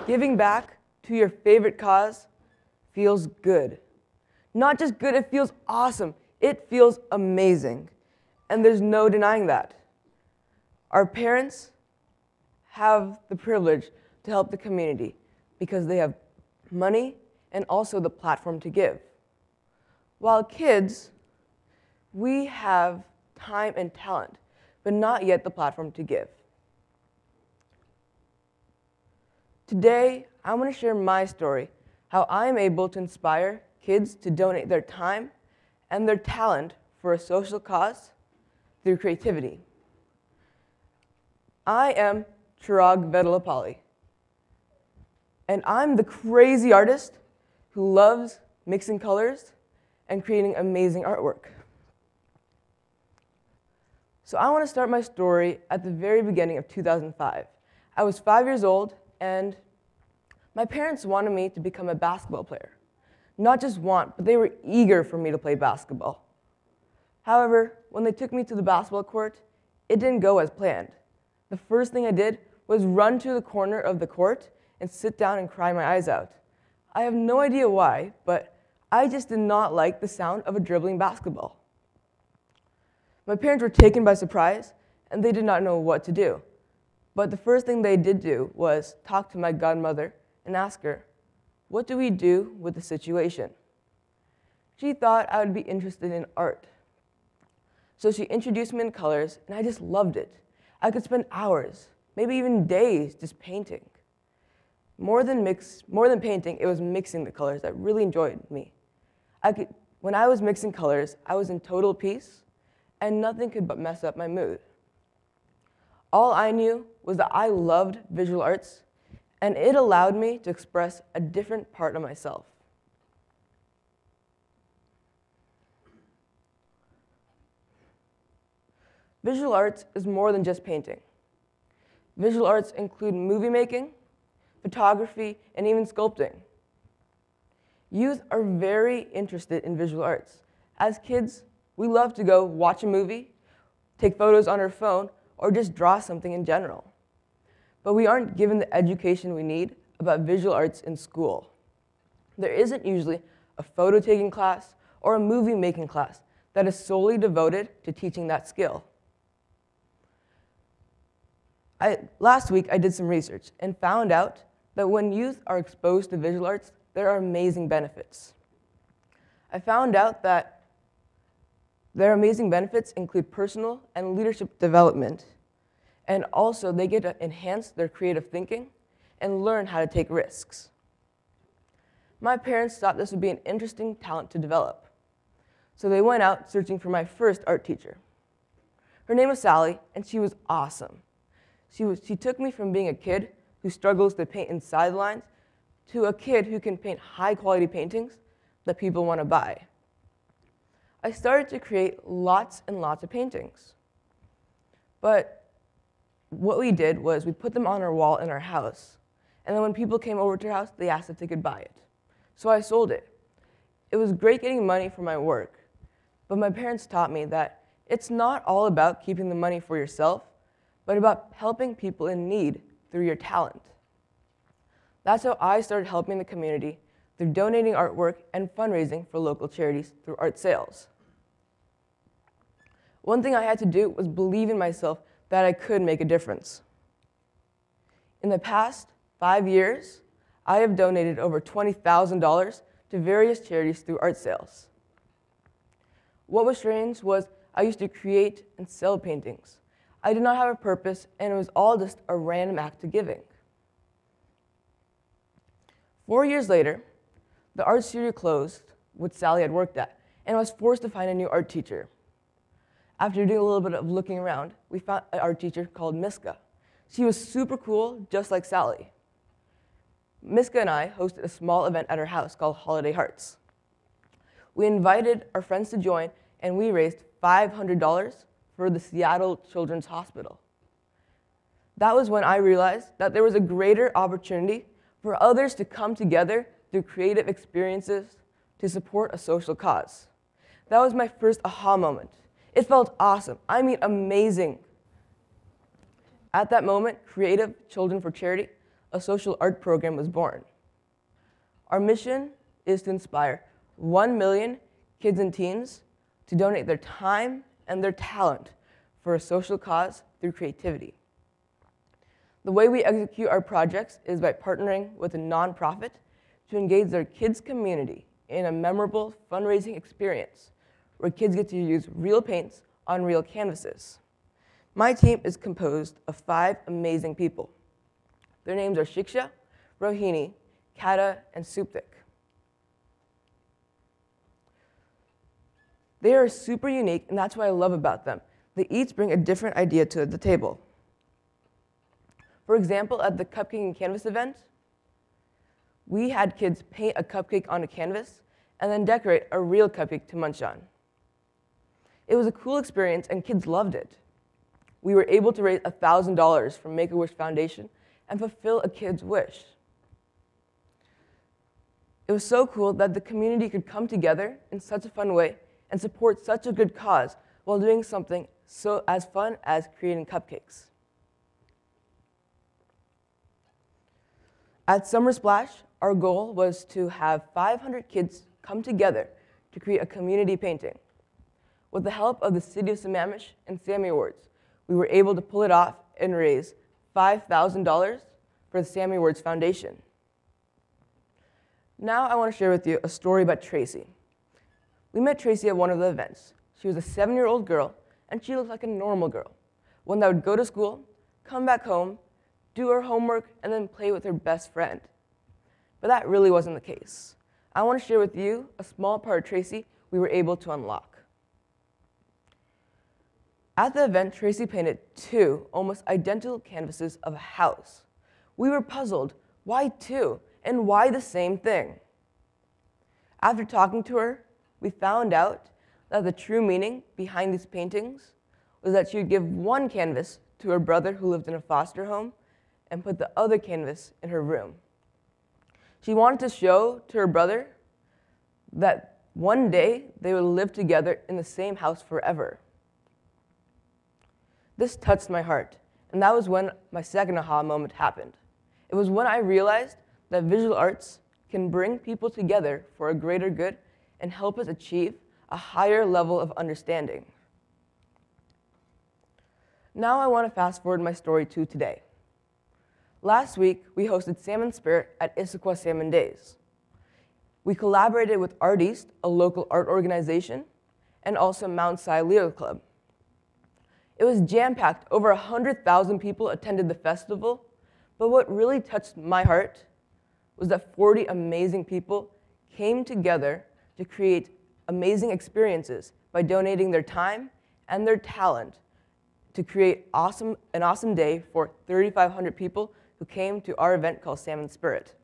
Giving back to your favorite cause feels good. Not just good, it feels awesome. It feels amazing. And there's no denying that. Our parents have the privilege to help the community because they have money and also the platform to give. While kids, we have time and talent, but not yet the platform to give. Today, I'm going to share my story, how I'm able to inspire kids to donate their time and their talent for a social cause through creativity. I am Chirag Vedullapalli, and I'm the crazy artist who loves mixing colors and creating amazing artwork. So I want to start my story at the very beginning of 2005. I was 5 years old, and my parents wanted me to become a basketball player. Not just want, but they were eager for me to play basketball. However, when they took me to the basketball court, it didn't go as planned. The first thing I did was run to the corner of the court and sit down and cry my eyes out. I have no idea why, but I just did not like the sound of a dribbling basketball. My parents were taken by surprise, and they did not know what to do. But the first thing they did do was talk to my godmother and ask her, what do we do with the situation? She thought I would be interested in art. So she introduced me in colors, and I just loved it. I could spend hours, maybe even days, just painting. More than painting, it was mixing the colors that really enjoyed me. When I was mixing colors, I was in total peace, and nothing could but mess up my mood. All I knew was that I loved visual arts, and it allowed me to express a different part of myself. Visual arts is more than just painting. Visual arts include movie making, photography, and even sculpting. Youth are very interested in visual arts. As kids, we love to go watch a movie, take photos on our phone, or just draw something in general. But we aren't given the education we need about visual arts in school. There isn't usually a photo taking class or a movie making class that is solely devoted to teaching that skill. Last week, I did some research and found out that when youth are exposed to visual arts, there are amazing benefits. I found out that their amazing benefits include personal and leadership development, and also they get to enhance their creative thinking and learn how to take risks. My parents thought this would be an interesting talent to develop, so they went out searching for my first art teacher. Her name was Sally, and she was awesome. She took me from being a kid who struggles to paint inside lines to a kid who can paint high-quality paintings that people want to buy. I started to create lots and lots of paintings. But what we did was we put them on our wall in our house, and then when people came over to our house, they asked if they could buy it. So I sold it. It was great getting money for my work, but my parents taught me that it's not all about keeping the money for yourself, but about helping people in need through your talent. That's how I started helping the community through donating artwork and fundraising for local charities through art sales. One thing I had to do was believe in myself that I could make a difference. In the past 5 years, I have donated over $20,000 to various charities through art sales. What was strange was I used to create and sell paintings. I did not have a purpose, and it was all just a random act of giving. 4 years later, the art studio closed, which Sally had worked at, and I was forced to find a new art teacher. After doing a little bit of looking around, we found an art teacher called Miska. She was super cool, just like Sally. Miska and I hosted a small event at her house called Holiday Hearts. We invited our friends to join, and we raised $500 for the Seattle Children's Hospital. That was when I realized that there was a greater opportunity for others to come together through creative experiences to support a social cause. That was my first aha moment. It felt awesome. I mean, amazing. At that moment, Creative Children for Charity a social art program was born. Our mission is to inspire 1 million kids and teens to donate their time and their talent for a social cause through creativity. The way we execute our projects is by partnering with a nonprofit to engage their kids' community in a memorable fundraising experience where kids get to use real paints on real canvases. My team is composed of 5 amazing people. Their names are Shiksha, Rohini, Kata, and Suptik. They are super unique, and that's what I love about them. They each bring a different idea to the table. For example, at the Cupcake and Canvas event, we had kids paint a cupcake on a canvas and then decorate a real cupcake to munch on. It was a cool experience, and kids loved it. We were able to raise $1,000 from Make-A-Wish Foundation and fulfill a kid's wish. It was so cool that the community could come together in such a fun way and support such a good cause while doing something so as fun as creating cupcakes. At Summer Splash, our goal was to have 500 kids come together to create a community painting. With the help of the City of Sammamish and Sammy Awards, we were able to pull it off and raise $5,000 for the Sammy Awards Foundation. Now I want to share with you a story about Tracy. We met Tracy at one of the events. She was a 7-year-old girl, and she looked like a normal girl, one that would go to school, come back home, do her homework, and then play with her best friend. But that really wasn't the case. I want to share with you a small part of Tracy we were able to unlock. At the event, Tracy painted 2 almost identical canvases of a house. We were puzzled. Why 2? And why the same thing? After talking to her, we found out that the true meaning behind these paintings was that she would give one canvas to her brother who lived in a foster home and put the other canvas in her room. She wanted to show to her brother that one day they would live together in the same house forever. This touched my heart, and that was when my second aha moment happened. It was when I realized that visual arts can bring people together for a greater good and help us achieve a higher level of understanding. Now I want to fast forward my story to today. Last week, we hosted Salmon Spirit at Issaquah Salmon Days. We collaborated with Art East, a local art organization, and also Mount Si Leo Club. It was jam-packed. Over 100,000 people attended the festival, but what really touched my heart was that 40 amazing people came together to create amazing experiences by donating their time and their talent to create an awesome day for 3,500 people who came to our event called Salmon Spirit.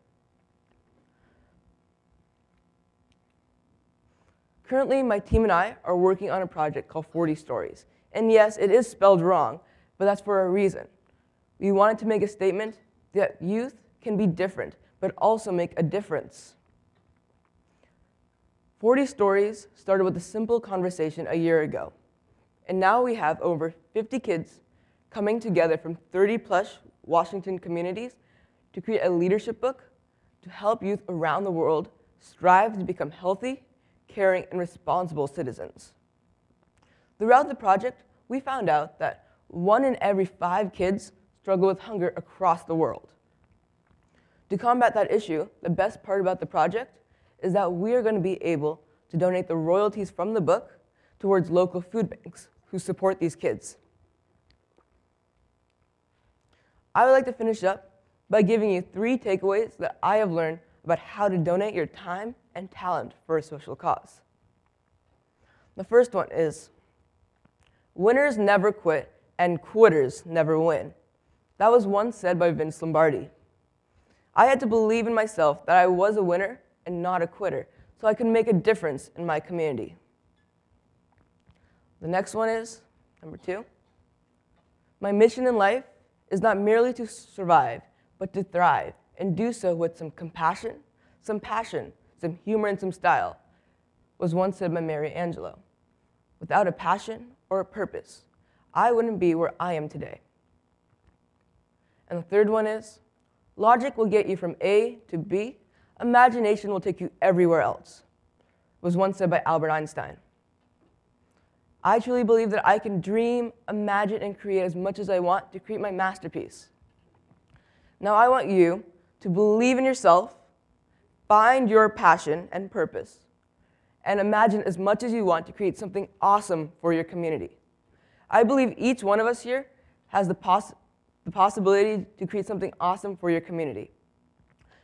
Currently, my team and I are working on a project called 40 Stories. And yes, it is spelled wrong, but that's for a reason. We wanted to make a statement that youth can be different, but also make a difference. 40 Stories started with a simple conversation a year ago. And now we have over 50 kids coming together from 30+ Washington communities to create a leadership book to help youth around the world strive to become healthy, caring, and responsible citizens. Throughout the project, we found out that 1 in every 5 kids struggle with hunger across the world. To combat that issue, the best part about the project is that we are going to be able to donate the royalties from the book towards local food banks who support these kids. I would like to finish up by giving you 3 takeaways that I have learned about how to donate your time and talent for a social cause. The first one is, winners never quit and quitters never win. That was once said by Vince Lombardi. I had to believe in myself that I was a winner and not a quitter, so I could make a difference in my community. The next one is, number 2, my mission in life is not merely to survive, but to thrive, and do so with some compassion, some passion, some humor, and some style, was once said by Mary Angelou. Without a passion or a purpose, I wouldn't be where I am today. And the third one is, Logic will get you from A to B. Imagination will take you everywhere else, was once said by Albert Einstein. I truly believe that I can dream, imagine, and create as much as I want to create my masterpiece. Now I want you to believe in yourself, find your passion and purpose, and imagine as much as you want to create something awesome for your community. I believe each one of us here has the possibility to create something awesome for your community.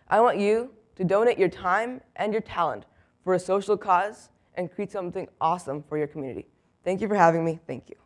I want you to donate your time and your talent for a social cause and create something awesome for your community. Thank you for having me. Thank you.